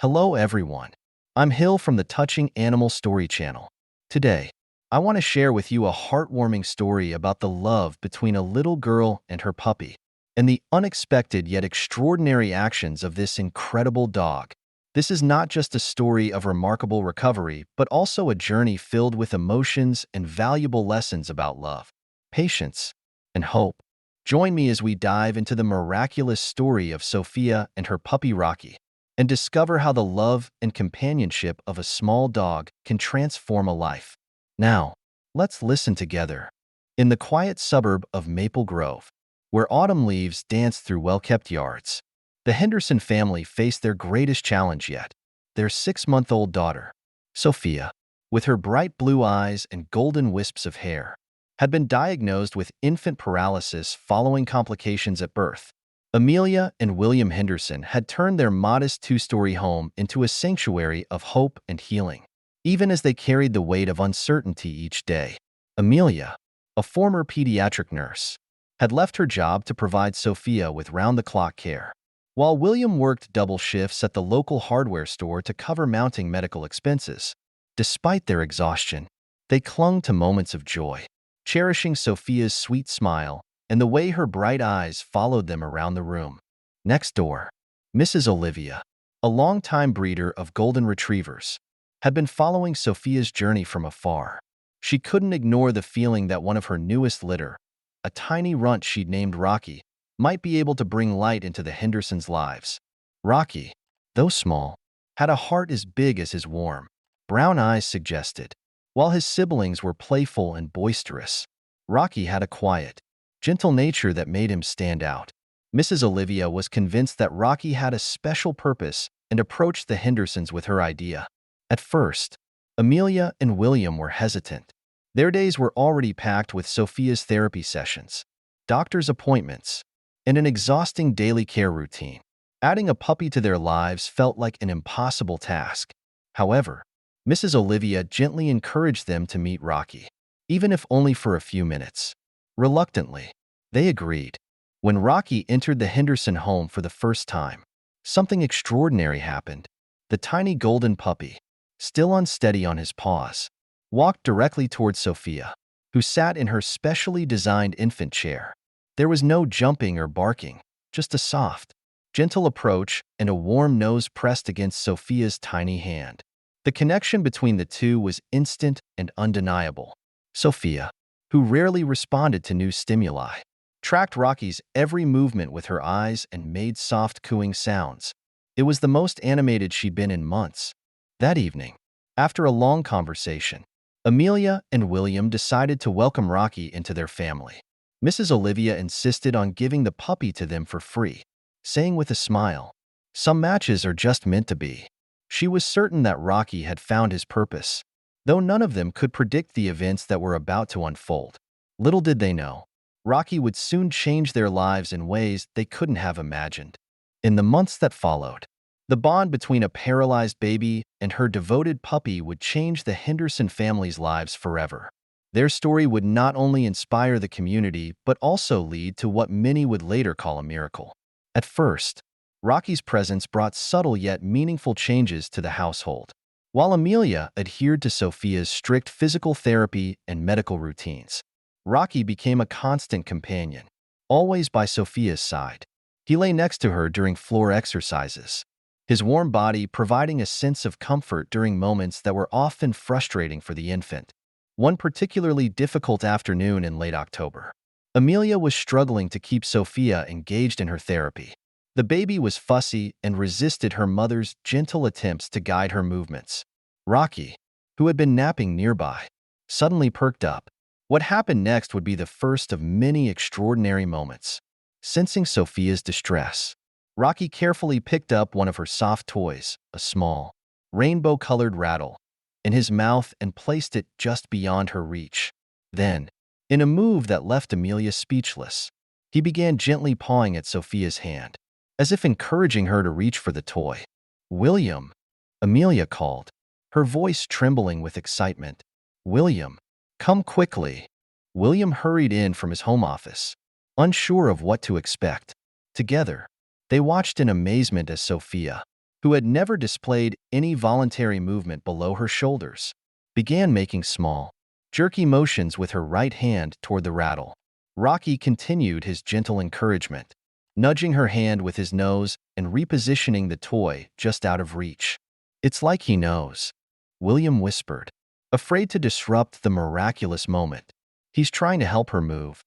Hello everyone. I'm Hill from the Touching Animal Story channel. Today, I want to share with you a heartwarming story about the love between a little girl and her puppy, and the unexpected yet extraordinary actions of this incredible dog. This is not just a story of remarkable recovery, but also a journey filled with emotions and valuable lessons about love, patience, and hope. Join me as we dive into the miraculous story of Sophia and her puppy Rocky, and discover how the love and companionship of a small dog can transform a life. Now, let's listen together. In the quiet suburb of Maple Grove, where autumn leaves dance through well-kept yards, the Henderson family faced their greatest challenge yet: their 6-month-old daughter, Sophia, with her bright blue eyes and golden wisps of hair, had been diagnosed with infant paralysis following complications at birth. Amelia and William Henderson had turned their modest two-story home into a sanctuary of hope and healing, even as they carried the weight of uncertainty each day. Amelia, a former pediatric nurse, had left her job to provide Sophia with round-the-clock care, while William worked double shifts at the local hardware store to cover mounting medical expenses. Despite their exhaustion, they clung to moments of joy, cherishing Sophia's sweet smile and the way her bright eyes followed them around the room. Next door, Mrs. Olivia, a longtime breeder of golden retrievers, had been following Sophia's journey from afar. She couldn't ignore the feeling that one of her newest litter, a tiny runt she'd named Rocky, might be able to bring light into the Hendersons' lives. Rocky, though small, had a heart as big as his warm, brown eyes suggested. While his siblings were playful and boisterous, Rocky had a quiet, gentle nature that made him stand out. Mrs. Olivia was convinced that Rocky had a special purpose and approached the Hendersons with her idea. At first, Amelia and William were hesitant. Their days were already packed with Sophia's therapy sessions, doctor's appointments, and an exhausting daily care routine. Adding a puppy to their lives felt like an impossible task. However, Mrs. Olivia gently encouraged them to meet Rocky, even if only for a few minutes. Reluctantly, they agreed. When Rocky entered the Henderson home for the first time, something extraordinary happened. The tiny golden puppy, still unsteady on his paws, walked directly towards Sophia, who sat in her specially designed infant chair. There was no jumping or barking, just a soft, gentle approach and a warm nose pressed against Sophia's tiny hand. The connection between the two was instant and undeniable. Sophia, who rarely responded to new stimuli, tracked Rocky's every movement with her eyes and made soft cooing sounds. It was the most animated she'd been in months. That evening, after a long conversation, Amelia and William decided to welcome Rocky into their family. Mrs. Olivia insisted on giving the puppy to them for free, saying with a smile, "Some matches are just meant to be." She was certain that Rocky had found his purpose, though none of them could predict the events that were about to unfold. Little did they know, Rocky would soon change their lives in ways they couldn't have imagined. In the months that followed, the bond between a paralyzed baby and her devoted puppy would change the Henderson family's lives forever. Their story would not only inspire the community, but also lead to what many would later call a miracle. At first, Rocky's presence brought subtle yet meaningful changes to the household. While Amelia adhered to Sophia's strict physical therapy and medical routines, Rocky became a constant companion, always by Sophia's side. He lay next to her during floor exercises, his warm body providing a sense of comfort during moments that were often frustrating for the infant. One particularly difficult afternoon in late October, Amelia was struggling to keep Sophia engaged in her therapy. The baby was fussy and resisted her mother's gentle attempts to guide her movements. Rocky, who had been napping nearby, suddenly perked up. What happened next would be the first of many extraordinary moments. Sensing Sophia's distress, Rocky carefully picked up one of her soft toys, a small, rainbow-colored rattle, in his mouth and placed it just beyond her reach. Then, in a move that left Amelia speechless, he began gently pawing at Sophia's hand, as if encouraging her to reach for the toy. "William," Amelia called, her voice trembling with excitement. "William, come quickly." William hurried in from his home office, unsure of what to expect. Together, they watched in amazement as Sophia, who had never displayed any voluntary movement below her shoulders, began making small, jerky motions with her right hand toward the rattle. Rocky continued his gentle encouragement, nudging her hand with his nose and repositioning the toy just out of reach. "It's like he knows," William whispered, afraid to disrupt the miraculous moment. "He's trying to help her move."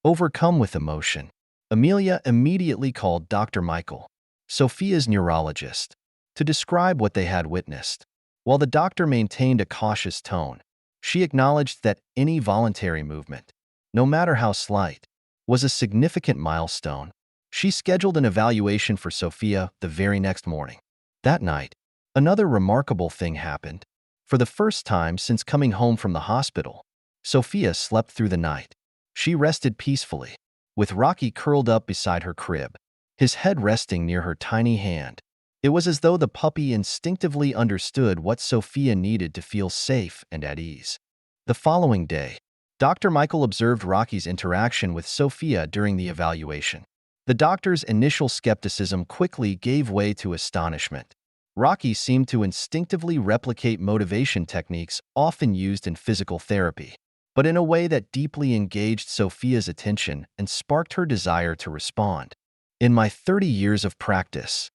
Overcome with emotion, Amelia immediately called Dr. Michael, Sophia's neurologist, to describe what they had witnessed. While the doctor maintained a cautious tone, she acknowledged that any voluntary movement, no matter how slight, was a significant milestone. She scheduled an evaluation for Sophia the very next morning. That night, another remarkable thing happened. For the first time since coming home from the hospital, Sophia slept through the night. She rested peacefully, with Rocky curled up beside her crib, his head resting near her tiny hand. It was as though the puppy instinctively understood what Sophia needed to feel safe and at ease. The following day, Dr. Michael observed Rocky's interaction with Sophia during the evaluation. The doctor's initial skepticism quickly gave way to astonishment. Rocky seemed to instinctively replicate motivation techniques often used in physical therapy, but in a way that deeply engaged Sophia's attention and sparked her desire to respond. "In my 30 years of practice,"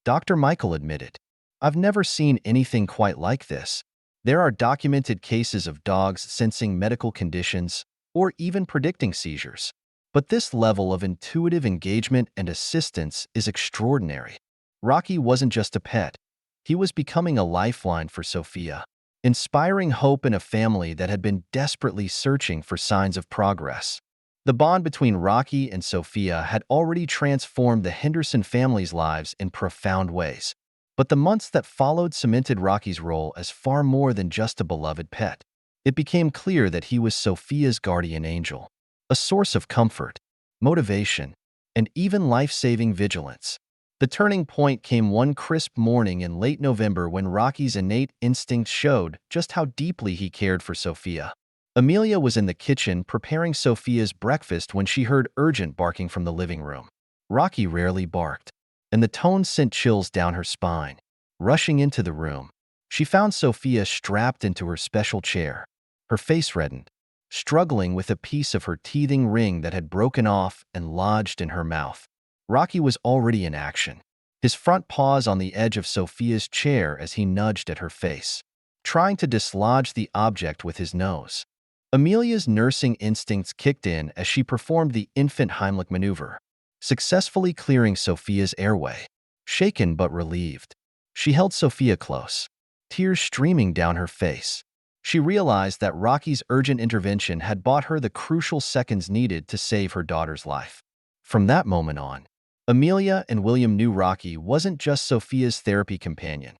Dr. Michael admitted, "I've never seen anything quite like this. There are documented cases of dogs sensing medical conditions or even predicting seizures. But this level of intuitive engagement and assistance is extraordinary." Rocky wasn't just a pet. He was becoming a lifeline for Sophia, inspiring hope in a family that had been desperately searching for signs of progress. The bond between Rocky and Sophia had already transformed the Henderson family's lives in profound ways. But the months that followed cemented Rocky's role as far more than just a beloved pet. It became clear that he was Sophia's guardian angel, a source of comfort, motivation, and even life-saving vigilance. The turning point came one crisp morning in late November when Rocky's innate instincts showed just how deeply he cared for Sophia. Amelia was in the kitchen preparing Sophia's breakfast when she heard urgent barking from the living room. Rocky rarely barked, and the tone sent chills down her spine. Rushing into the room, she found Sophia strapped into her special chair, her face reddened, struggling with a piece of her teething ring that had broken off and lodged in her mouth. Rocky was already in action, his front paws on the edge of Sophia's chair as he nudged at her face, trying to dislodge the object with his nose. Amelia's nursing instincts kicked in as she performed the infant Heimlich maneuver, successfully clearing Sophia's airway. Shaken but relieved, she held Sophia close, tears streaming down her face. She realized that Rocky's urgent intervention had bought her the crucial seconds needed to save her daughter's life. From that moment on, Amelia and William knew Rocky wasn't just Sophia's therapy companion.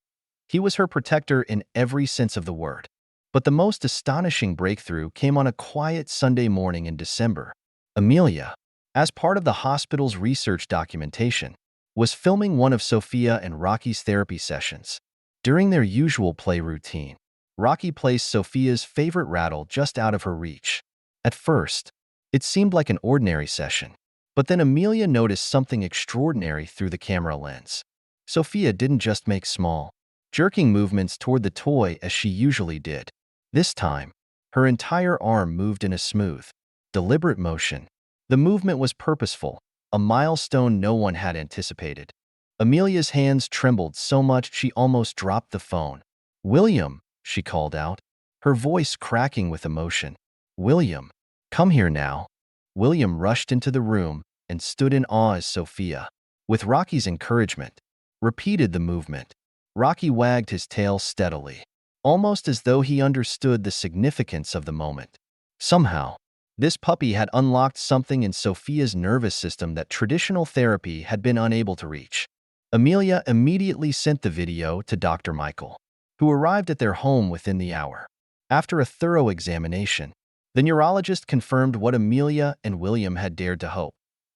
He was her protector in every sense of the word. But the most astonishing breakthrough came on a quiet Sunday morning in December. Amelia, as part of the hospital's research documentation, was filming one of Sophia and Rocky's therapy sessions. During their usual play routine, Rocky placed Sophia's favorite rattle just out of her reach. At first, it seemed like an ordinary session, but then Amelia noticed something extraordinary through the camera lens. Sophia didn't just make small, jerking movements toward the toy as she usually did. This time, her entire arm moved in a smooth, deliberate motion. The movement was purposeful, a milestone no one had anticipated. Amelia's hands trembled so much she almost dropped the phone. "William," she called out, her voice cracking with emotion. "William, come here now." William rushed into the room and stood in awe as Sophia, with Rocky's encouragement, repeated the movement. Rocky wagged his tail steadily, almost as though he understood the significance of the moment. Somehow, this puppy had unlocked something in Sophia's nervous system that traditional therapy had been unable to reach. Amelia immediately sent the video to Dr. Michael, who arrived at their home within the hour. After a thorough examination, the neurologist confirmed what Amelia and William had dared to hope.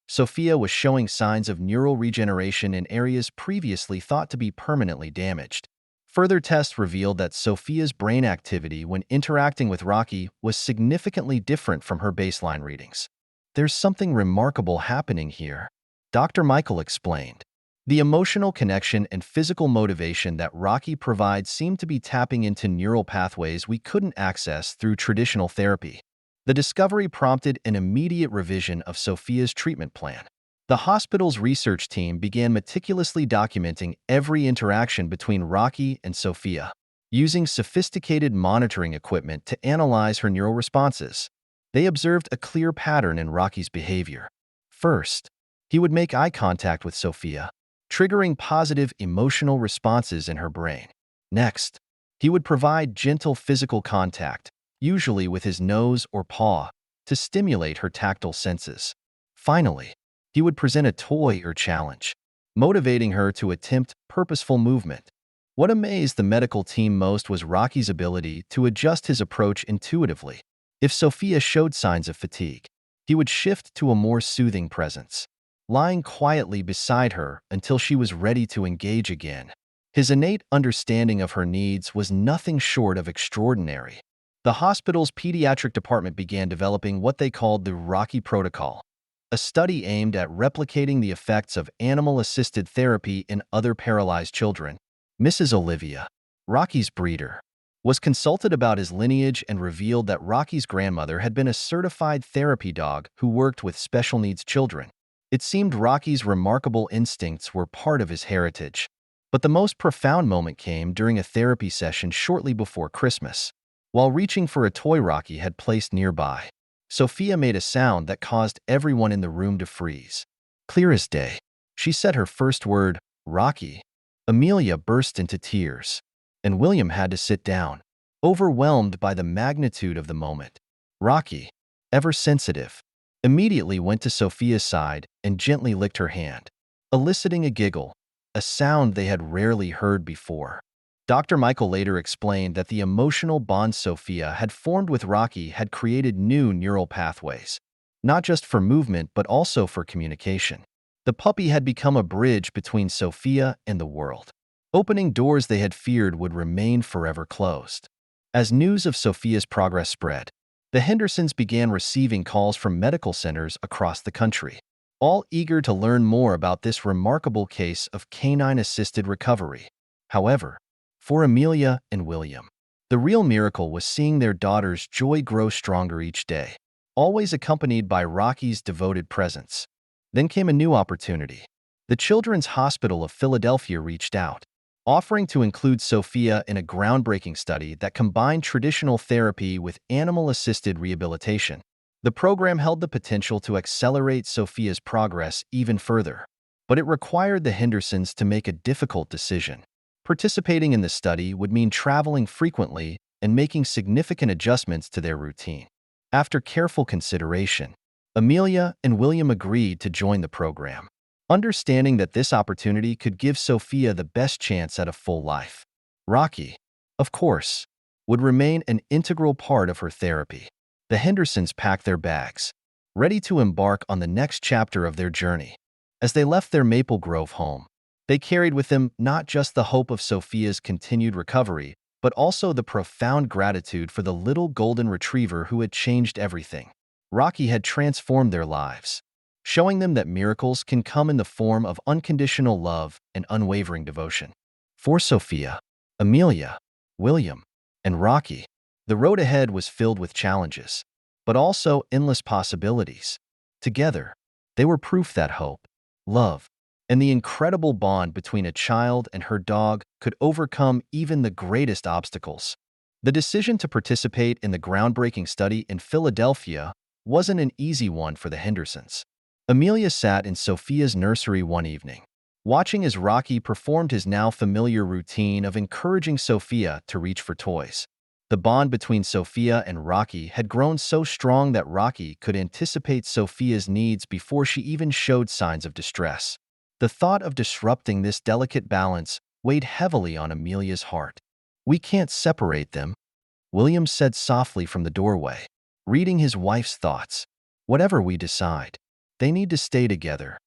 Sophia was showing signs of neural regeneration in areas previously thought to be permanently damaged. Further tests revealed that Sophia's brain activity when interacting with Rocky was significantly different from her baseline readings. "There's something remarkable happening here," Dr. Michael explained. The emotional connection and physical motivation that Rocky provides seem to be tapping into neural pathways we couldn't access through traditional therapy. The discovery prompted an immediate revision of Sophia's treatment plan. The hospital's research team began meticulously documenting every interaction between Rocky and Sophia, using sophisticated monitoring equipment to analyze her neural responses. They observed a clear pattern in Rocky's behavior. First, he would make eye contact with Sophia, triggering positive emotional responses in her brain. Next, he would provide gentle physical contact, usually with his nose or paw, to stimulate her tactile senses. Finally, he would present a toy or challenge, motivating her to attempt purposeful movement. What amazed the medical team most was Rocky's ability to adjust his approach intuitively. If Sophia showed signs of fatigue, he would shift to a more soothing presence, lying quietly beside her until she was ready to engage again. His innate understanding of her needs was nothing short of extraordinary. The hospital's pediatric department began developing what they called the Rocky Protocol, a study aimed at replicating the effects of animal-assisted therapy in other paralyzed children. Mrs. Olivia, Rocky's breeder, was consulted about his lineage and revealed that Rocky's grandmother had been a certified therapy dog who worked with special needs children. It seemed Rocky's remarkable instincts were part of his heritage. But the most profound moment came during a therapy session shortly before Christmas. While reaching for a toy Rocky had placed nearby, Sophia made a sound that caused everyone in the room to freeze. Clear as day, she said her first word, "Rocky." Amelia burst into tears, and William had to sit down, overwhelmed by the magnitude of the moment. Rocky, ever sensitive, immediately went to Sophia's side and gently licked her hand, eliciting a giggle, a sound they had rarely heard before. Dr. Michael later explained that the emotional bond Sophia had formed with Rocky had created new neural pathways, not just for movement but also for communication. The puppy had become a bridge between Sophia and the world, opening doors they had feared would remain forever closed. As news of Sophia's progress spread, the Hendersons began receiving calls from medical centers across the country, all eager to learn more about this remarkable case of canine-assisted recovery. However, for Amelia and William, the real miracle was seeing their daughter's joy grow stronger each day, always accompanied by Rocky's devoted presence. Then came a new opportunity. The Children's Hospital of Philadelphia reached out, offering to include Sophia in a groundbreaking study that combined traditional therapy with animal-assisted rehabilitation. The program held the potential to accelerate Sophia's progress even further, but it required the Hendersons to make a difficult decision. Participating in the study would mean traveling frequently and making significant adjustments to their routine. After careful consideration, Amelia and William agreed to join the program, understanding that this opportunity could give Sophia the best chance at a full life. Rocky, of course, would remain an integral part of her therapy. The Hendersons packed their bags, ready to embark on the next chapter of their journey. As they left their Maple Grove home, they carried with them not just the hope of Sophia's continued recovery, but also the profound gratitude for the little golden retriever who had changed everything. Rocky had transformed their lives, showing them that miracles can come in the form of unconditional love and unwavering devotion. For Sophia, Amelia, William, and Rocky, the road ahead was filled with challenges, but also endless possibilities. Together, they were proof that hope, love, and the incredible bond between a child and her dog could overcome even the greatest obstacles. The decision to participate in the groundbreaking study in Philadelphia wasn't an easy one for the Hendersons. Amelia sat in Sophia's nursery one evening, watching as Rocky performed his now familiar routine of encouraging Sophia to reach for toys. The bond between Sophia and Rocky had grown so strong that Rocky could anticipate Sophia's needs before she even showed signs of distress. The thought of disrupting this delicate balance weighed heavily on Amelia's heart. "We can't separate them," William said softly from the doorway, reading his wife's thoughts. "Whatever we decide, they need to stay together."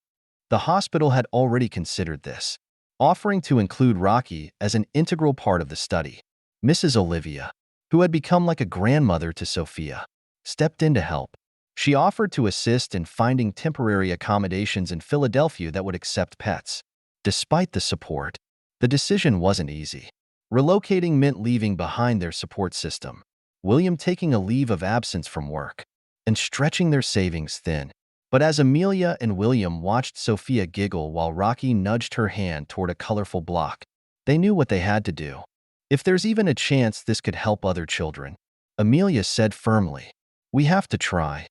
The hospital had already considered this, offering to include Rocky as an integral part of the study. Mrs. Olivia, who had become like a grandmother to Sophia, stepped in to help. She offered to assist in finding temporary accommodations in Philadelphia that would accept pets. Despite the support, the decision wasn't easy. Relocating meant leaving behind their support system, William taking a leave of absence from work, and stretching their savings thin. But as Amelia and William watched Sophia giggle while Rocky nudged her hand toward a colorful block, they knew what they had to do. If there's even a chance this could help other children, Amelia said firmly, we have to try.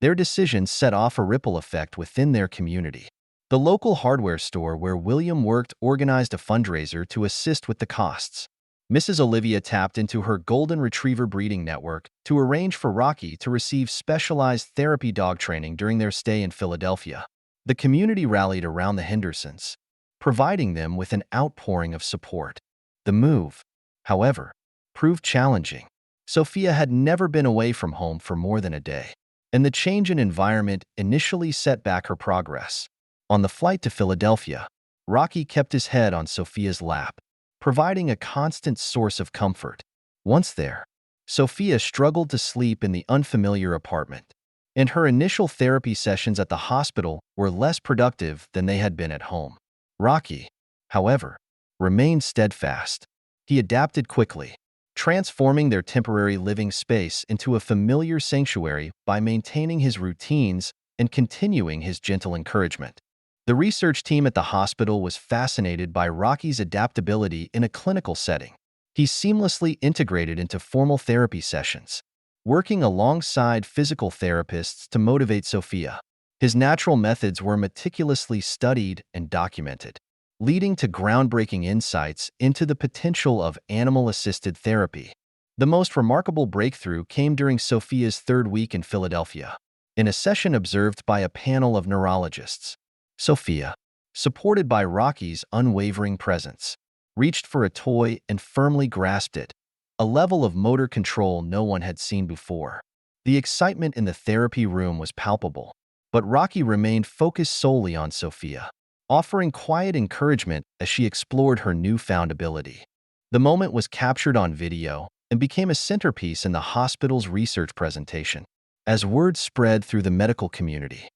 Their decision set off a ripple effect within their community. The local hardware store where William worked organized a fundraiser to assist with the costs. Mrs. Olivia tapped into her golden retriever breeding network to arrange for Rocky to receive specialized therapy dog training during their stay in Philadelphia. The community rallied around the Hendersons, providing them with an outpouring of support. The move, however, proved challenging. Sophia had never been away from home for more than a day, and the change in environment initially set back her progress. On the flight to Philadelphia, Rocky kept his head on Sophia's lap, providing a constant source of comfort. Once there, Sophia struggled to sleep in the unfamiliar apartment, and her initial therapy sessions at the hospital were less productive than they had been at home. Rocky, however, remained steadfast. He adapted quickly, transforming their temporary living space into a familiar sanctuary by maintaining his routines and continuing his gentle encouragement. The research team at the hospital was fascinated by Rocky's adaptability in a clinical setting. He seamlessly integrated into formal therapy sessions, working alongside physical therapists to motivate Sophia. His natural methods were meticulously studied and documented, leading to groundbreaking insights into the potential of animal-assisted therapy. The most remarkable breakthrough came during Sophia's third week in Philadelphia, in a session observed by a panel of neurologists. Sophia, supported by Rocky's unwavering presence, reached for a toy and firmly grasped it, a level of motor control no one had seen before. The excitement in the therapy room was palpable, but Rocky remained focused solely on Sophia, offering quiet encouragement as she explored her newfound ability. The moment was captured on video and became a centerpiece in the hospital's research presentation. As word spread through the medical community,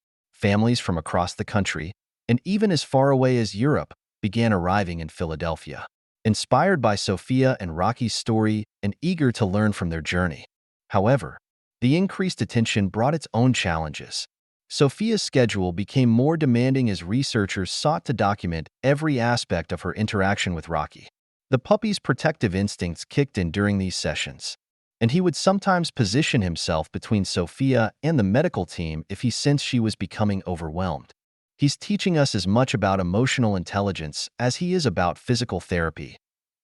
families from across the country, and even as far away as Europe, began arriving in Philadelphia, inspired by Sophia and Rocky's story and eager to learn from their journey. However, the increased attention brought its own challenges. Sophia's schedule became more demanding as researchers sought to document every aspect of her interaction with Rocky. The puppy's protective instincts kicked in during these sessions, and he would sometimes position himself between Sophia and the medical team if he sensed she was becoming overwhelmed. He's teaching us as much about emotional intelligence as he is about physical therapy,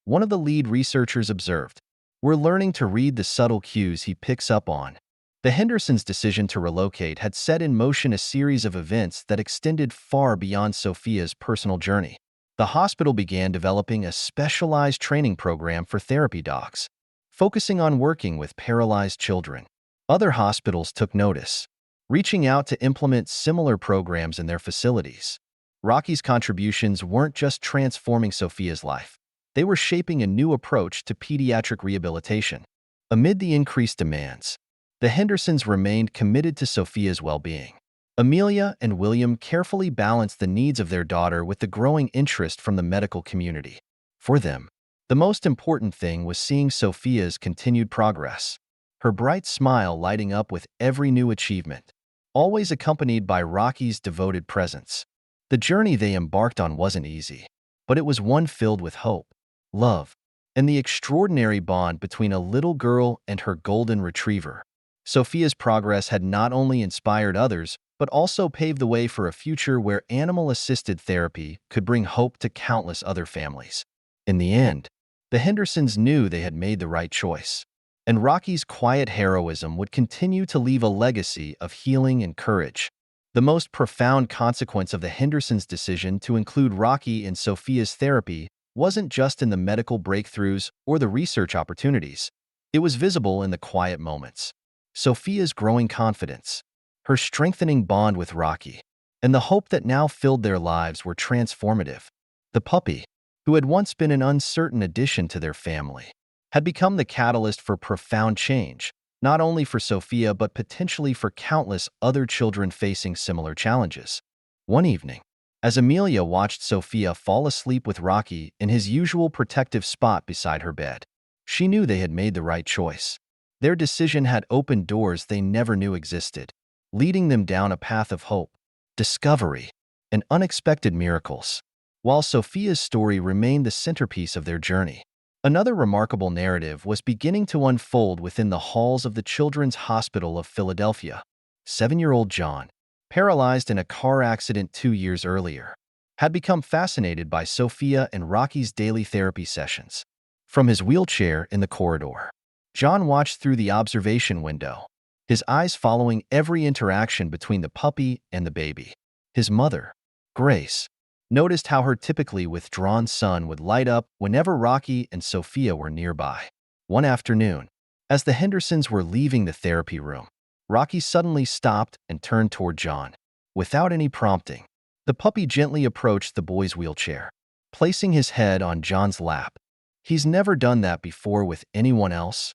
one of the lead researchers observed. We're learning to read the subtle cues he picks up on. The Hendersons' decision to relocate had set in motion a series of events that extended far beyond Sophia's personal journey. The hospital began developing a specialized training program for therapy dogs, focusing on working with paralyzed children. Other hospitals took notice, reaching out to implement similar programs in their facilities. Rocky's contributions weren't just transforming Sophia's life, they were shaping a new approach to pediatric rehabilitation. Amid the increased demands, the Hendersons remained committed to Sophia's well-being. Amelia and William carefully balanced the needs of their daughter with the growing interest from the medical community. For them, the most important thing was seeing Sophia's continued progress, her bright smile lighting up with every new achievement, always accompanied by Rocky's devoted presence. The journey they embarked on wasn't easy, but it was one filled with hope, love, and the extraordinary bond between a little girl and her golden retriever. Sophia's progress had not only inspired others, but also paved the way for a future where animal-assisted therapy could bring hope to countless other families. In the end, the Hendersons knew they had made the right choice, and Rocky's quiet heroism would continue to leave a legacy of healing and courage. The most profound consequence of the Hendersons' decision to include Rocky in Sophia's therapy wasn't just in the medical breakthroughs or the research opportunities. It was visible in the quiet moments. Sophia's growing confidence, her strengthening bond with Rocky, and the hope that now filled their lives were transformative. The puppy, who had once been an uncertain addition to their family, had become the catalyst for profound change, not only for Sophia but potentially for countless other children facing similar challenges. One evening, As Amelia watched Sophia fall asleep with Rocky in his usual protective spot beside her bed, she knew they had made the right choice. Their decision had opened doors they never knew existed, leading them down a path of hope, discovery, and unexpected miracles. While Sophia's story remained the centerpiece of their journey, another remarkable narrative was beginning to unfold within the halls of the Children's Hospital of Philadelphia. 7-year-old John, paralyzed in a car accident 2 years earlier, had become fascinated by Sophia and Rocky's daily therapy sessions. From his wheelchair in the corridor, John watched through the observation window, his eyes following every interaction between the puppy and the baby. His mother, Grace, noticed how her typically withdrawn son would light up whenever Rocky and Sophia were nearby. One afternoon, as the Hendersons were leaving the therapy room, Rocky suddenly stopped and turned toward John. Without any prompting, the puppy gently approached the boy's wheelchair, placing his head on John's lap. "He's never done that before with anyone else,"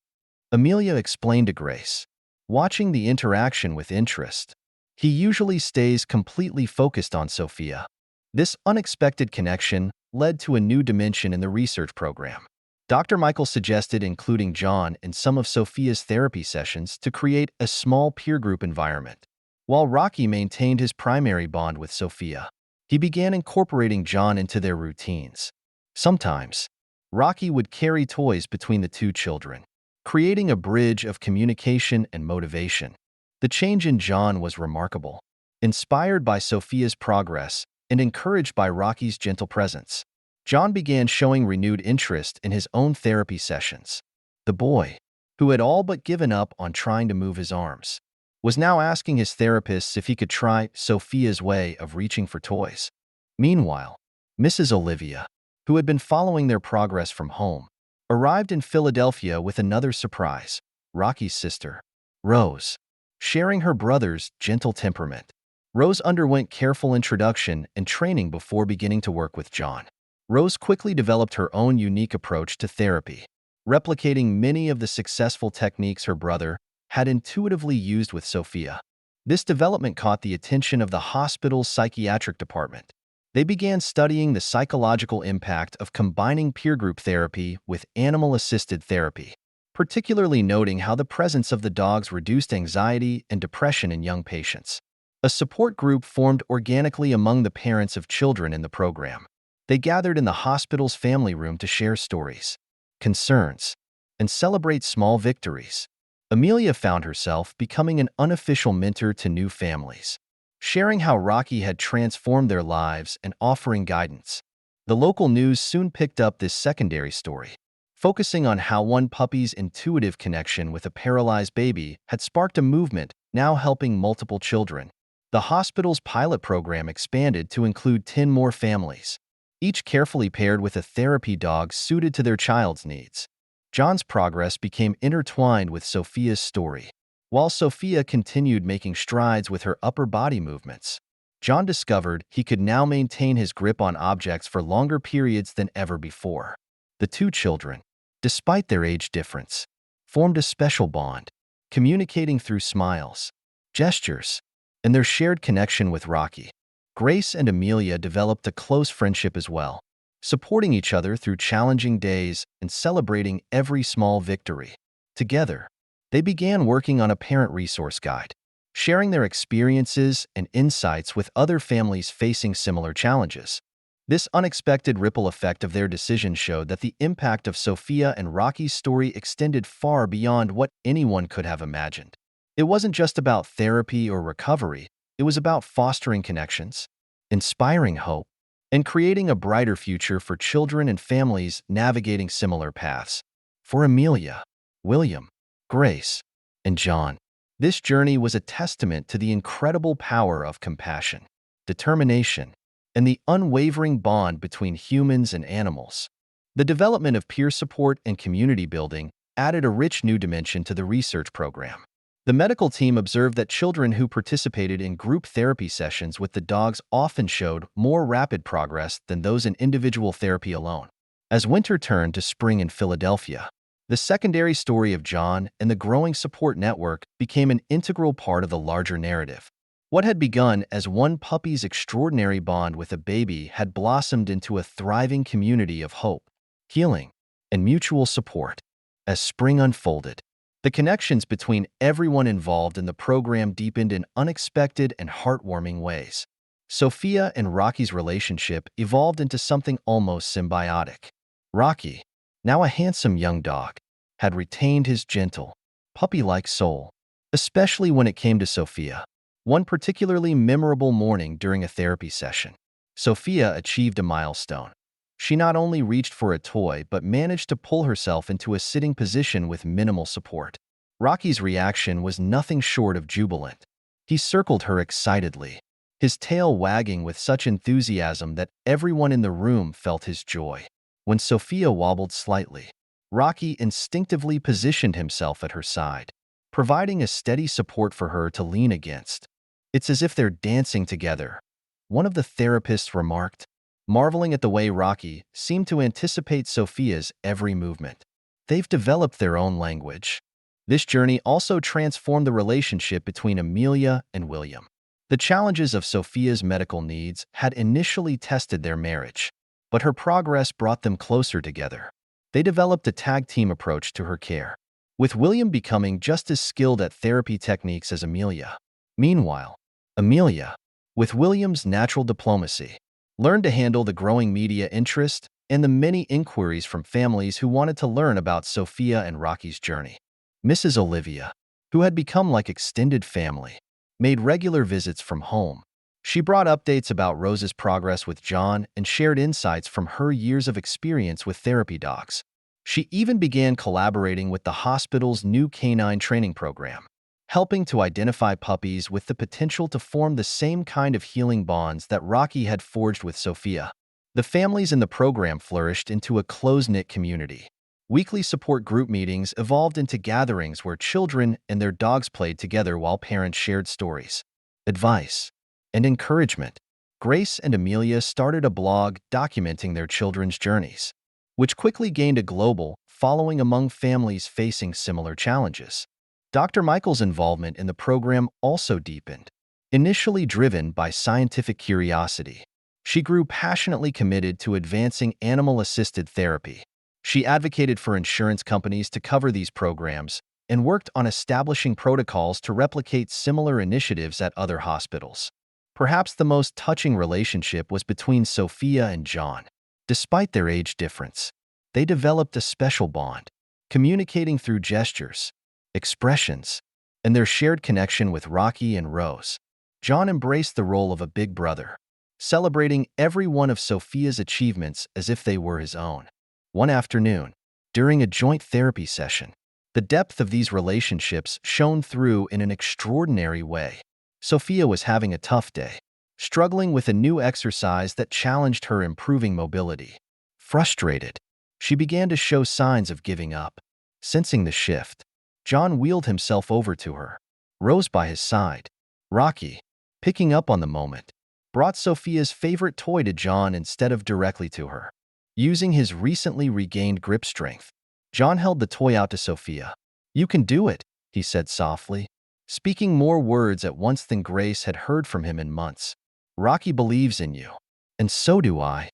Amelia explained to Grace, watching the interaction with interest. "He usually stays completely focused on Sophia." This unexpected connection led to a new dimension in the research program. Dr. Michael suggested including John in some of Sophia's therapy sessions to create a small peer group environment. While Rocky maintained his primary bond with Sophia, he began incorporating John into their routines. Sometimes, Rocky would carry toys between the two children, creating a bridge of communication and motivation. The change in John was remarkable. Inspired by Sophia's progress and encouraged by Rocky's gentle presence, John began showing renewed interest in his own therapy sessions. The boy, who had all but given up on trying to move his arms, was now asking his therapists if he could try Sophia's way of reaching for toys. Meanwhile, Mrs. Olivia, who had been following their progress from home, arrived in Philadelphia with another surprise: Rocky's sister, Rose. Sharing her brother's gentle temperament, Rose underwent careful introduction and training before beginning to work with John. Rose quickly developed her own unique approach to therapy, replicating many of the successful techniques her brother had intuitively used with Sophia. This development caught the attention of the hospital's psychiatric department. They began studying the psychological impact of combining peer group therapy with animal-assisted therapy, particularly noting how the presence of the dogs reduced anxiety and depression in young patients. A support group formed organically among the parents of children in the program. They gathered in the hospital's family room to share stories, concerns, and celebrate small victories. Amelia found herself becoming an unofficial mentor to new families, sharing how Rocky had transformed their lives and offering guidance. The local news soon picked up this secondary story, focusing on how one puppy's intuitive connection with a paralyzed baby had sparked a movement now helping multiple children. The hospital's pilot program expanded to include 10 more families, each carefully paired with a therapy dog suited to their child's needs. John's progress became intertwined with Sophia's story. While Sophia continued making strides with her upper body movements, John discovered he could now maintain his grip on objects for longer periods than ever before. The two children, despite their age difference, formed a special bond, communicating through smiles, gestures, and their shared connection with Rocky. Grace and Amelia developed a close friendship as well, supporting each other through challenging days and celebrating every small victory. Together, they began working on a parent resource guide, sharing their experiences and insights with other families facing similar challenges. This unexpected ripple effect of their decision showed that the impact of Sophia and Rocky's story extended far beyond what anyone could have imagined. It wasn't just about therapy or recovery. It was about fostering connections, inspiring hope, and creating a brighter future for children and families navigating similar paths. For Amelia, William, Grace, and John, this journey was a testament to the incredible power of compassion, determination, and the unwavering bond between humans and animals. The development of peer support and community building added a rich new dimension to the research program. The medical team observed that children who participated in group therapy sessions with the dogs often showed more rapid progress than those in individual therapy alone. As winter turned to spring in Philadelphia, the secondary story of John and the growing support network became an integral part of the larger narrative. What had begun as one puppy's extraordinary bond with a baby had blossomed into a thriving community of hope, healing, and mutual support. As spring unfolded, the connections between everyone involved in the program deepened in unexpected and heartwarming ways. Sophia and Rocky's relationship evolved into something almost symbiotic. Rocky, now a handsome young dog, had retained his gentle, puppy-like soul, especially when it came to Sophia. One particularly memorable morning during a therapy session, Sophia achieved a milestone. She not only reached for a toy but managed to pull herself into a sitting position with minimal support. Rocky's reaction was nothing short of jubilant. He circled her excitedly, his tail wagging with such enthusiasm that everyone in the room felt his joy. When Sophia wobbled slightly, Rocky instinctively positioned himself at her side, providing a steady support for her to lean against. "It's as if they're dancing together," one of the therapists remarked, marveling at the way Rocky seemed to anticipate Sophia's every movement. "They've developed their own language." This journey also transformed the relationship between Amelia and William. The challenges of Sophia's medical needs had initially tested their marriage, but her progress brought them closer together. They developed a tag-team approach to her care, with William becoming just as skilled at therapy techniques as Amelia. Meanwhile, Amelia, with William's natural diplomacy, learned to handle the growing media interest and the many inquiries from families who wanted to learn about Sophia and Rocky's journey. Mrs. Olivia, who had become like extended family, made regular visits from home. She brought updates about Rose's progress with John and shared insights from her years of experience with therapy dogs. She even began collaborating with the hospital's new canine training program, helping to identify puppies with the potential to form the same kind of healing bonds that Rocky had forged with Sophia. The families in the program flourished into a close-knit community. Weekly support group meetings evolved into gatherings where children and their dogs played together while parents shared stories, advice, and encouragement. Grace and Amelia started a blog documenting their children's journeys, which quickly gained a global following among families facing similar challenges. Dr. Michael's involvement in the program also deepened. Initially driven by scientific curiosity, she grew passionately committed to advancing animal-assisted therapy. She advocated for insurance companies to cover these programs and worked on establishing protocols to replicate similar initiatives at other hospitals. Perhaps the most touching relationship was between Sophia and John. Despite their age difference, they developed a special bond, communicating through gestures, expressions, and their shared connection with Rocky and Rose. John embraced the role of a big brother, celebrating every one of Sophia's achievements as if they were his own. One afternoon, during a joint therapy session, the depth of these relationships shone through in an extraordinary way. Sophia was having a tough day, struggling with a new exercise that challenged her improving mobility. Frustrated, she began to show signs of giving up. Sensing the shift, John wheeled himself over to her, Rose by his side. Rocky, picking up on the moment, brought Sophia's favorite toy to John instead of directly to her. Using his recently regained grip strength, John held the toy out to Sophia. "You can do it," he said softly, speaking more words at once than Grace had heard from him in months. "Rocky believes in you, and so do I."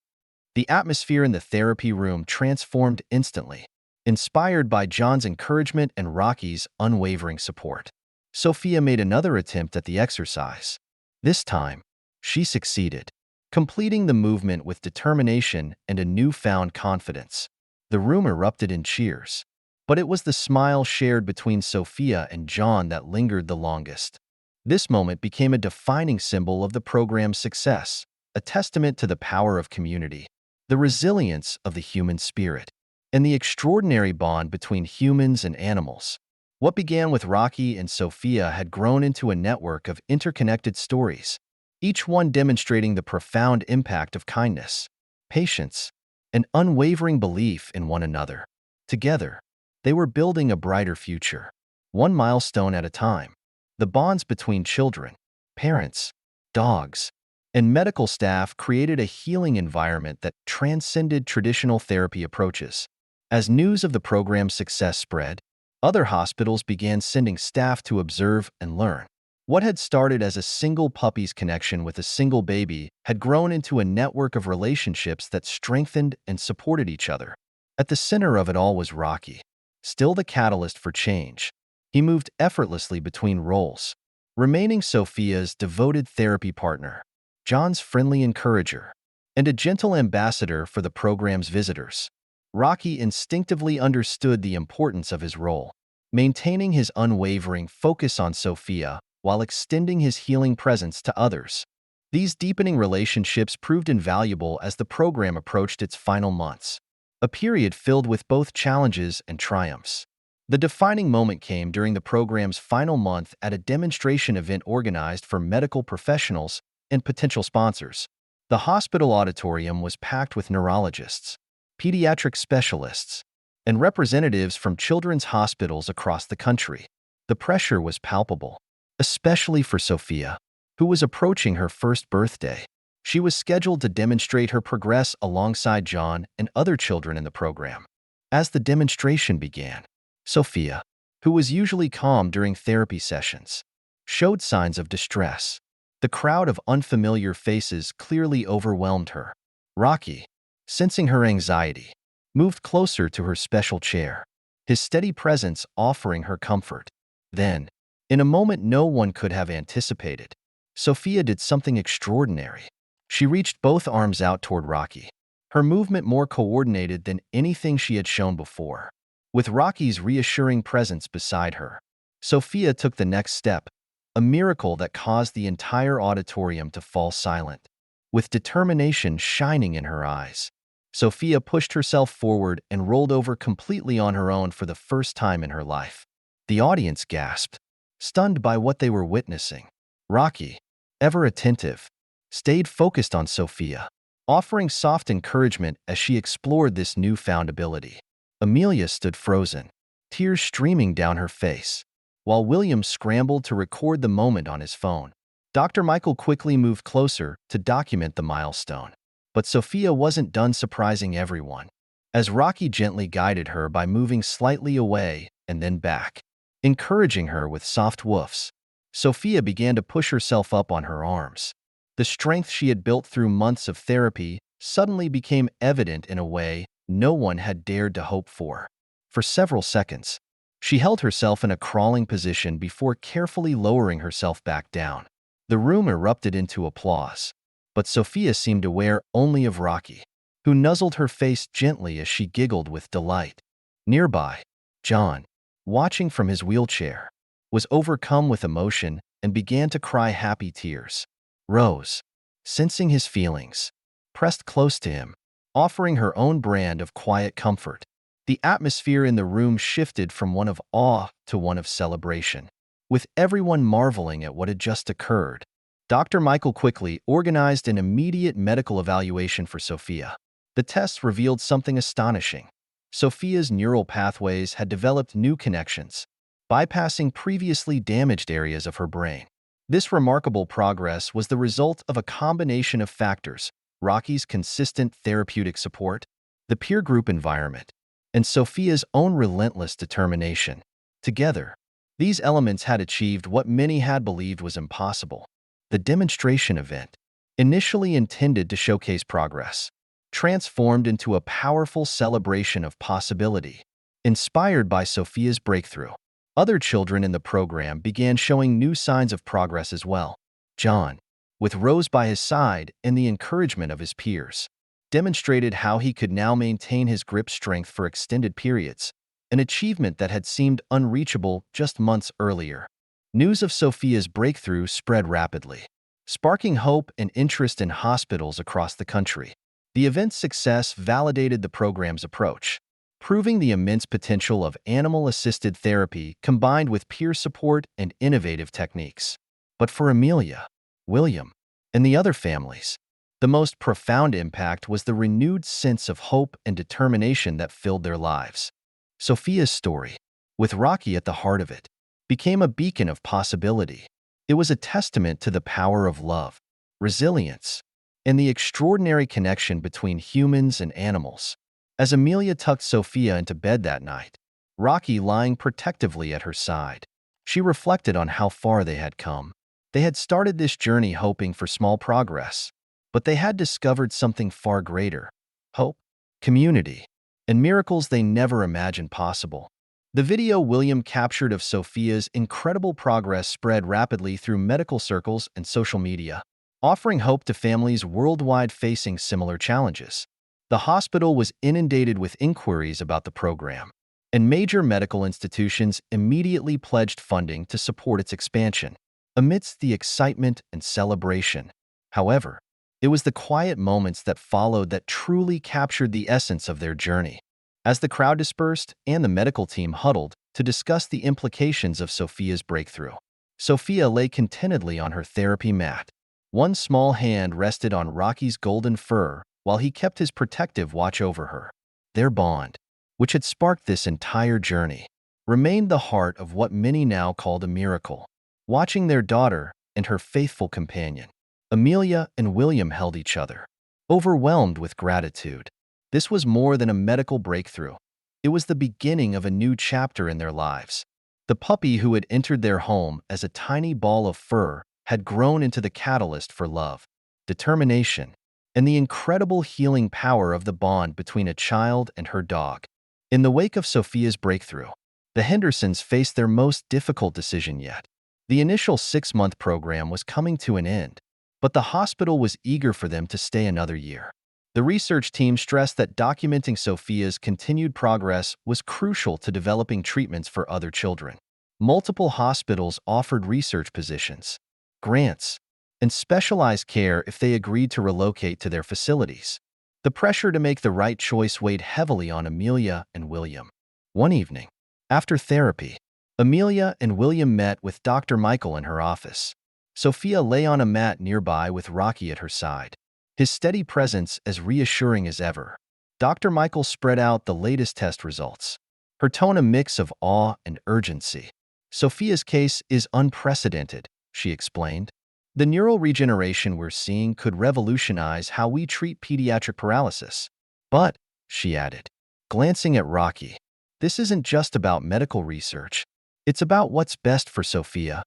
The atmosphere in the therapy room transformed instantly, inspired by John's encouragement and Rocky's unwavering support. Sophia made another attempt at the exercise. This time, she succeeded, completing the movement with determination and a newfound confidence. The room erupted in cheers, but it was the smile shared between Sophia and John that lingered the longest. This moment became a defining symbol of the program's success, a testament to the power of community, the resilience of the human spirit, and the extraordinary bond between humans and animals. What began with Rocky and Sophia had grown into a network of interconnected stories, each one demonstrating the profound impact of kindness, patience, and unwavering belief in one another. Together, they were building a brighter future, one milestone at a time. The bonds between children, parents, dogs, and medical staff created a healing environment that transcended traditional therapy approaches. As news of the program's success spread, other hospitals began sending staff to observe and learn. What had started as a single puppy's connection with a single baby had grown into a network of relationships that strengthened and supported each other. At the center of it all was Rocky, still the catalyst for change. He moved effortlessly between roles, remaining Sophia's devoted therapy partner, John's friendly encourager, and a gentle ambassador for the program's visitors. Rocky instinctively understood the importance of his role, maintaining his unwavering focus on Sophia while extending his healing presence to others. These deepening relationships proved invaluable as the program approached its final months, a period filled with both challenges and triumphs. The defining moment came during the program's final month at a demonstration event organized for medical professionals and potential sponsors. The hospital auditorium was packed with neurologists, pediatric specialists, and representatives from children's hospitals across the country. The pressure was palpable, especially for Sophia, who was approaching her first birthday. She was scheduled to demonstrate her progress alongside John and other children in the program. As the demonstration began, Sophia, who was usually calm during therapy sessions, showed signs of distress. The crowd of unfamiliar faces clearly overwhelmed her. Rocky, sensing her anxiety, moved closer to her special chair, his steady presence offering her comfort. Then, in a moment no one could have anticipated, Sophia did something extraordinary. She reached both arms out toward Rocky, her movement more coordinated than anything she had shown before. With Rocky's reassuring presence beside her, Sophia took the next step, a miracle that caused the entire auditorium to fall silent. With determination shining in her eyes, Sophia pushed herself forward and rolled over completely on her own for the first time in her life. The audience gasped, stunned by what they were witnessing. Rocky, ever attentive, stayed focused on Sophia, offering soft encouragement as she explored this newfound ability. Amelia stood frozen, tears streaming down her face, while William scrambled to record the moment on his phone. Dr. Michael quickly moved closer to document the milestone. But Sophia wasn't done surprising everyone, as Rocky gently guided her by moving slightly away and then back, encouraging her with soft woofs. Sophia began to push herself up on her arms. The strength she had built through months of therapy suddenly became evident in a way no one had dared to hope for. For several seconds, she held herself in a crawling position before carefully lowering herself back down. The room erupted into applause, but Sophia seemed aware only of Rocky, who nuzzled her face gently as she giggled with delight. Nearby, John, watching from his wheelchair, was overcome with emotion and began to cry happy tears. Rose, sensing his feelings, pressed close to him, offering her own brand of quiet comfort. The atmosphere in the room shifted from one of awe to one of celebration, with everyone marveling at what had just occurred. Dr. Michael quickly organized an immediate medical evaluation for Sophia. The tests revealed something astonishing. Sophia's neural pathways had developed new connections, bypassing previously damaged areas of her brain. This remarkable progress was the result of a combination of factors: Rocky's consistent therapeutic support, the peer group environment, and Sophia's own relentless determination. Together, these elements had achieved what many had believed was impossible. The demonstration event, initially intended to showcase progress, transformed into a powerful celebration of possibility. Inspired by Sophia's breakthrough, other children in the program began showing new signs of progress as well. John, with Rose by his side and the encouragement of his peers, demonstrated how he could now maintain his grip strength for extended periods, an achievement that had seemed unreachable just months earlier. News of Sophia's breakthrough spread rapidly, sparking hope and interest in hospitals across the country. The event's success validated the program's approach, proving the immense potential of animal-assisted therapy combined with peer support and innovative techniques. But for Amelia, William, and the other families, the most profound impact was the renewed sense of hope and determination that filled their lives. Sophia's story, with Rocky at the heart of it, became a beacon of possibility. It was a testament to the power of love, resilience, and the extraordinary connection between humans and animals. As Amelia tucked Sophia into bed that night, Rocky lying protectively at her side, she reflected on how far they had come. They had started this journey hoping for small progress, but they had discovered something far greater: hope, community, and miracles they never imagined possible. The video William captured of Sophia's incredible progress spread rapidly through medical circles and social media, offering hope to families worldwide facing similar challenges. The hospital was inundated with inquiries about the program, and major medical institutions immediately pledged funding to support its expansion. Amidst the excitement and celebration, however, it was the quiet moments that followed that truly captured the essence of their journey. As the crowd dispersed and the medical team huddled to discuss the implications of Sophia's breakthrough, Sophia lay contentedly on her therapy mat. One small hand rested on Rocky's golden fur while he kept his protective watch over her. Their bond, which had sparked this entire journey, remained the heart of what many now called a miracle. Watching their daughter and her faithful companion, Amelia and William held each other, overwhelmed with gratitude. This was more than a medical breakthrough. It was the beginning of a new chapter in their lives. The puppy who had entered their home as a tiny ball of fur had grown into the catalyst for love, determination, and the incredible healing power of the bond between a child and her dog. In the wake of Sophia's breakthrough, the Hendersons faced their most difficult decision yet. The initial 6-month program was coming to an end, but the hospital was eager for them to stay another year. The research team stressed that documenting Sophia's continued progress was crucial to developing treatments for other children. Multiple hospitals offered research positions, grants, and specialized care if they agreed to relocate to their facilities. The pressure to make the right choice weighed heavily on Amelia and William. One evening, after therapy, Amelia and William met with Dr. Michael in her office. Sophia lay on a mat nearby with Rocky at her side, his steady presence as reassuring as ever. Dr. Michael spread out the latest test results, her tone a mix of awe and urgency. "Sophia's case is unprecedented," she explained. "The neural regeneration we're seeing could revolutionize how we treat pediatric paralysis." "But," she added, glancing at Rocky, "this isn't just about medical research. It's about what's best for Sophia."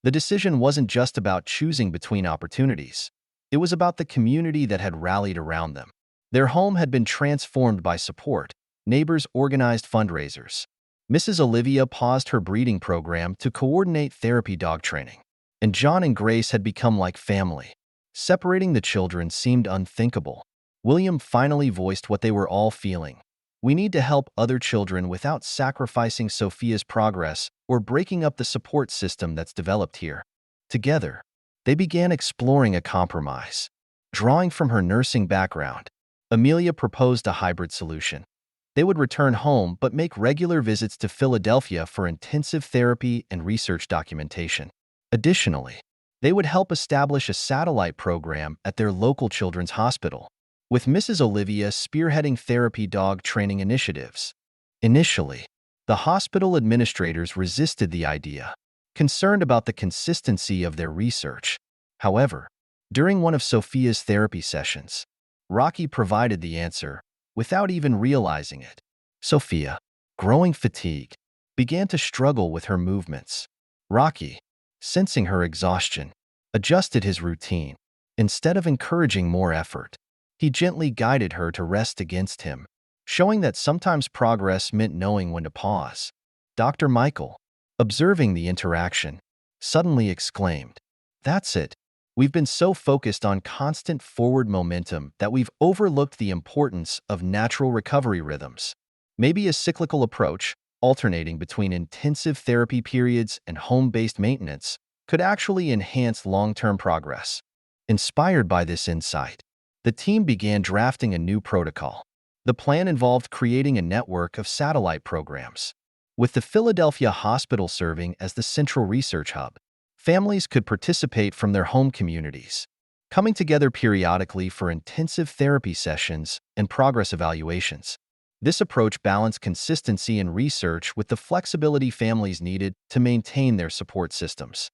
The decision wasn't just about choosing between opportunities. It was about the community that had rallied around them. Their home had been transformed by support. Neighbors organized fundraisers. Mrs. Olivia paused her breeding program to coordinate therapy dog training. And John and Grace had become like family. Separating the children seemed unthinkable. William finally voiced what they were all feeling. "We need to help other children without sacrificing Sophia's progress or breaking up the support system that's developed here." Together, they began exploring a compromise. Drawing from her nursing background, Amelia proposed a hybrid solution. They would return home but make regular visits to Philadelphia for intensive therapy and research documentation. Additionally, they would help establish a satellite program at their local children's hospital, with Mrs. Olivia spearheading therapy dog training initiatives. Initially, the hospital administrators resisted the idea, concerned about the consistency of their research. However, during one of Sophia's therapy sessions, Rocky provided the answer without even realizing it. Sophia, growing fatigued, began to struggle with her movements. Rocky, sensing her exhaustion, adjusted his routine. Instead of encouraging more effort, he gently guided her to rest against him, showing that sometimes progress meant knowing when to pause. Dr. Michael, observing the interaction, suddenly exclaimed, "That's it. We've been so focused on constant forward momentum that we've overlooked the importance of natural recovery rhythms. Maybe a cyclical approach, alternating between intensive therapy periods and home-based maintenance, could actually enhance long-term progress." Inspired by this insight, the team began drafting a new protocol. The plan involved creating a network of satellite programs, with the Philadelphia hospital serving as the central research hub. Families could participate from their home communities, coming together periodically for intensive therapy sessions and progress evaluations. This approach balanced consistency in research with the flexibility families needed to maintain their support systems.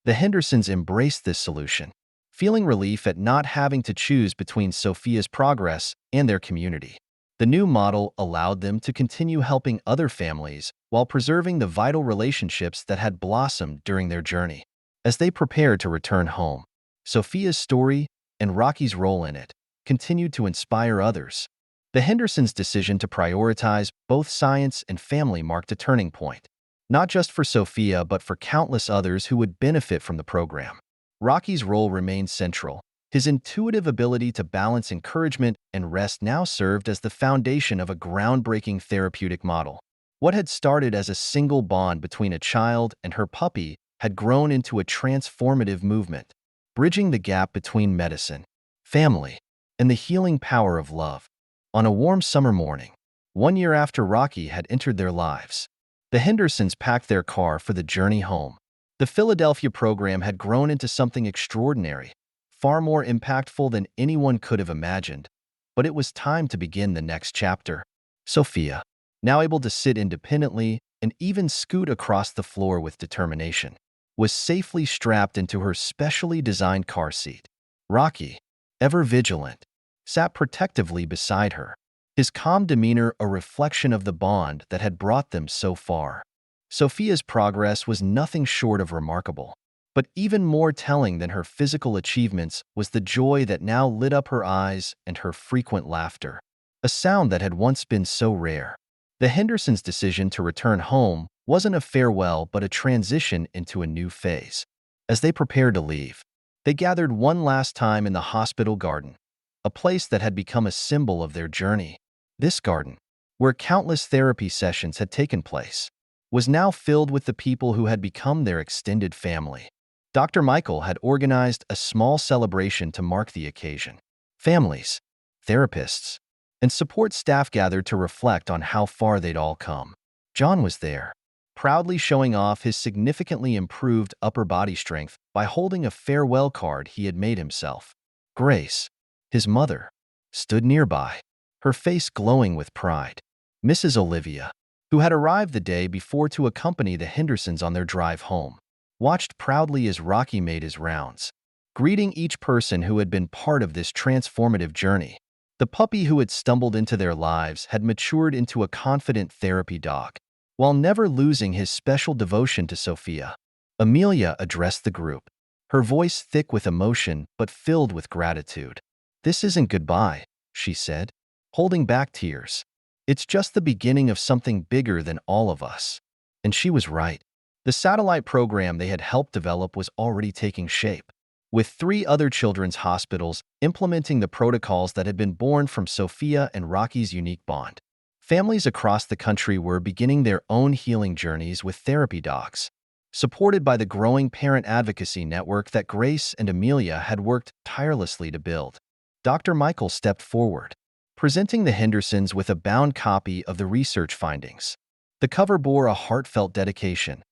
The Hendersons embraced this solution, feeling relief at not having to choose between Sophia's progress and their community. The new model allowed them to continue helping other families while preserving the vital relationships that had blossomed during their journey. As they prepared to return home, Sophia's story and Rocky's role in it continued to inspire others. The Hendersons' decision to prioritize both science and family marked a turning point, not just for Sophia but for countless others who would benefit from the program. Rocky's role remained central. His intuitive ability to balance encouragement and rest now served as the foundation of a groundbreaking therapeutic model. What had started as a single bond between a child and her puppy had grown into a transformative movement, bridging the gap between medicine, family, and the healing power of love. On a warm summer morning, 1 year after Rocky had entered their lives, the Hendersons packed their car for the journey home. The Philadelphia program had grown into something extraordinary, far more impactful than anyone could have imagined. But it was time to begin the next chapter. Sophia, now able to sit independently and even scoot across the floor with determination, was safely strapped into her specially designed car seat. Rocky, ever vigilant, sat protectively beside her, his calm demeanor a reflection of the bond that had brought them so far. Sophia's progress was nothing short of remarkable, but even more telling than her physical achievements was the joy that now lit up her eyes and her frequent laughter, a sound that had once been so rare. The Hendersons' decision to return home wasn't a farewell but a transition into a new phase. As they prepared to leave, they gathered one last time in the hospital garden, a place that had become a symbol of their journey. This garden, where countless therapy sessions had taken place, was now filled with the people who had become their extended family. Dr. Michael had organized a small celebration to mark the occasion. Families, therapists, and support staff gathered to reflect on how far they'd all come. John was there, proudly showing off his significantly improved upper body strength by holding a farewell card he had made himself. Grace, his mother, stood nearby, her face glowing with pride. Mrs. Olivia, who had arrived the day before to accompany the Hendersons on their drive home, watched proudly as Rocky made his rounds, greeting each person who had been part of this transformative journey. The puppy who had stumbled into their lives had matured into a confident therapy dog, while never losing his special devotion to Sophia. Amelia addressed the group, her voice thick with emotion but filled with gratitude. "This isn't goodbye," she said, holding back tears. "It's just the beginning of something bigger than all of us." And she was right. The satellite program they had helped develop was already taking shape, with 3 other children's hospitals implementing the protocols that had been born from Sophia and Rocky's unique bond. Families across the country were beginning their own healing journeys with therapy dogs, supported by the growing parent advocacy network that Grace and Amelia had worked tirelessly to build. Dr. Michael stepped forward, presenting the Hendersons with a bound copy of the research findings. The cover bore a heartfelt dedication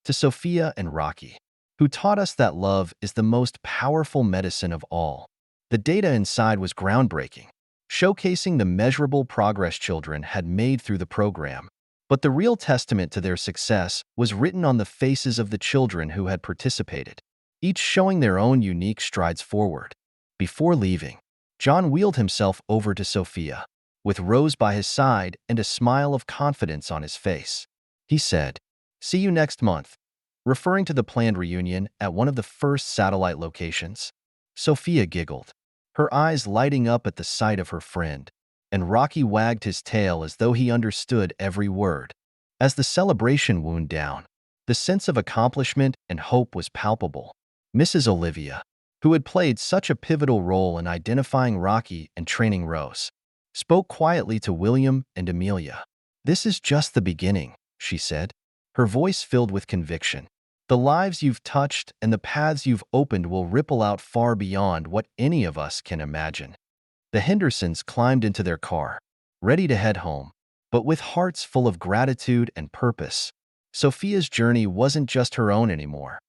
to Sophia and Rocky, who taught us that love is the most powerful medicine of all. The data inside was groundbreaking, showcasing the measurable progress children had made through the program. But the real testament to their success was written on the faces of the children who had participated, each showing their own unique strides forward. Before leaving, John wheeled himself over to Sophia, with Rose by his side and a smile of confidence on his face. He said, "See you next month," referring to the planned reunion at one of the first satellite locations. Sophia giggled, her eyes lighting up at the sight of her friend, and Rocky wagged his tail as though he understood every word. As the celebration wound down, the sense of accomplishment and hope was palpable. Mrs. Olivia, who had played such a pivotal role in identifying Rocky and training Rose, spoke quietly to William and Amelia. "This is just the beginning," she said, her voice filled with conviction. "The lives you've touched and the paths you've opened will ripple out far beyond what any of us can imagine." The Hendersons climbed into their car, ready to head home, but with hearts full of gratitude and purpose. Sophia's journey wasn't just her own anymore.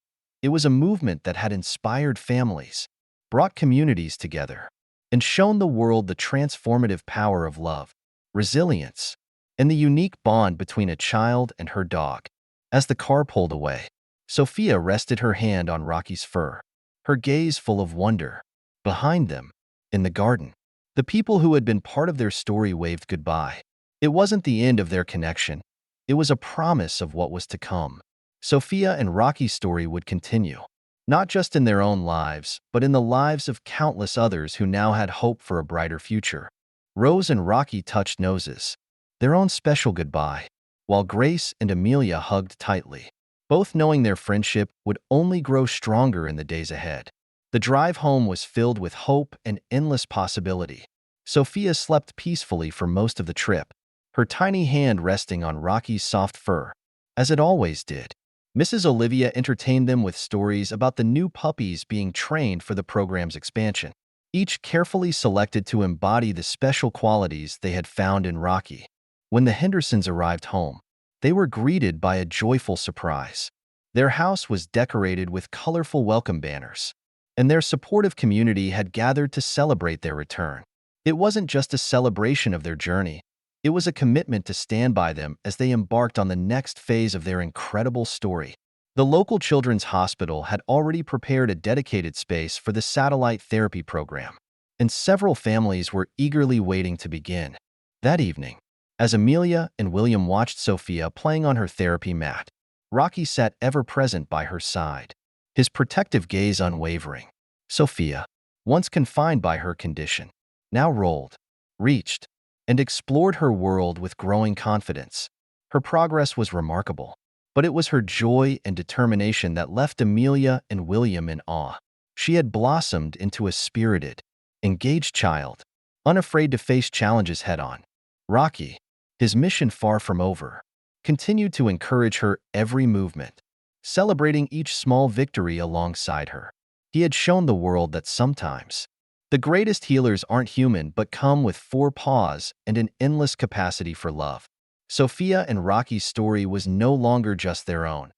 It was a movement that had inspired families, brought communities together, and shown the world the transformative power of love, resilience, and the unique bond between a child and her dog. As the car pulled away, Sophia rested her hand on Rocky's fur, her gaze full of wonder. Behind them, in the garden, the people who had been part of their story waved goodbye. It wasn't the end of their connection. It was a promise of what was to come. Sophia and Rocky's story would continue, not just in their own lives, but in the lives of countless others who now had hope for a brighter future. Rose and Rocky touched noses, their own special goodbye, while Grace and Amelia hugged tightly, both knowing their friendship would only grow stronger in the days ahead. The drive home was filled with hope and endless possibility. Sophia slept peacefully for most of the trip, her tiny hand resting on Rocky's soft fur, as it always did. Mrs. Olivia entertained them with stories about the new puppies being trained for the program's expansion, each carefully selected to embody the special qualities they had found in Rocky. When the Hendersons arrived home, they were greeted by a joyful surprise. Their house was decorated with colorful welcome banners, and their supportive community had gathered to celebrate their return. It wasn't just a celebration of their journey, it was a commitment to stand by them as they embarked on the next phase of their incredible story. The local children's hospital had already prepared a dedicated space for the satellite therapy program, and several families were eagerly waiting to begin. That evening, as Amelia and William watched Sophia playing on her therapy mat, Rocky sat ever present by her side, his protective gaze unwavering. Sophia, once confined by her condition, now rolled, reached, and explored her world with growing confidence. Her progress was remarkable, but it was her joy and determination that left Amelia and William in awe. She had blossomed into a spirited, engaged child, unafraid to face challenges head-on. Rocky, his mission far from over, continued to encourage her every movement, celebrating each small victory alongside her. He had shown the world that sometimes the greatest healers aren't human but come with four paws and an endless capacity for love. Sophia and Rocky's story was no longer just their own.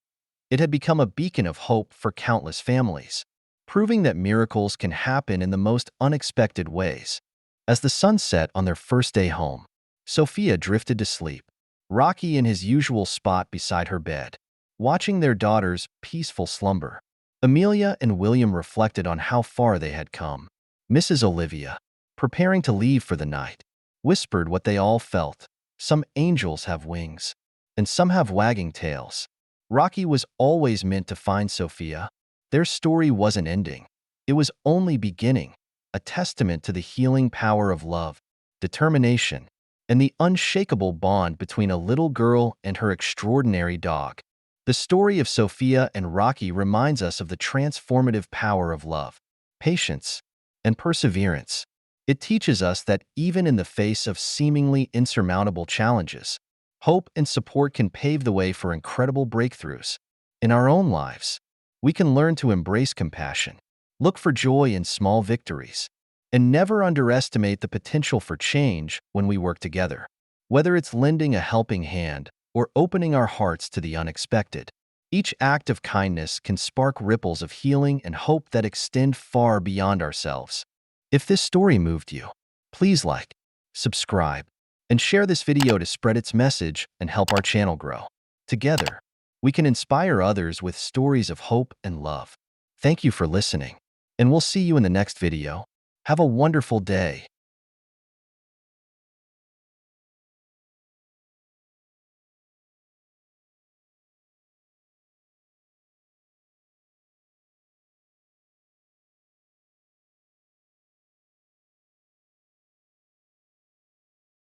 It had become a beacon of hope for countless families, proving that miracles can happen in the most unexpected ways. As the sun set on their first day home, Sophia drifted to sleep, Rocky in his usual spot beside her bed, watching their daughter's peaceful slumber. Amelia and William reflected on how far they had come. Mrs. Olivia, preparing to leave for the night, whispered what they all felt. Some angels have wings, and some have wagging tails. Rocky was always meant to find Sophia. Their story wasn't ending. It was only beginning, a testament to the healing power of love, determination, and the unshakable bond between a little girl and her extraordinary dog. The story of Sophia and Rocky reminds us of the transformative power of love, patience, and perseverance. It teaches us that even in the face of seemingly insurmountable challenges, hope and support can pave the way for incredible breakthroughs. In our own lives, we can learn to embrace compassion, look for joy in small victories, and never underestimate the potential for change when we work together. Whether it's lending a helping hand or opening our hearts to the unexpected, each act of kindness can spark ripples of healing and hope that extend far beyond ourselves. If this story moved you, please like, subscribe, and share this video to spread its message and help our channel grow. Together, we can inspire others with stories of hope and love. Thank you for listening, and we'll see you in the next video. Have a wonderful day.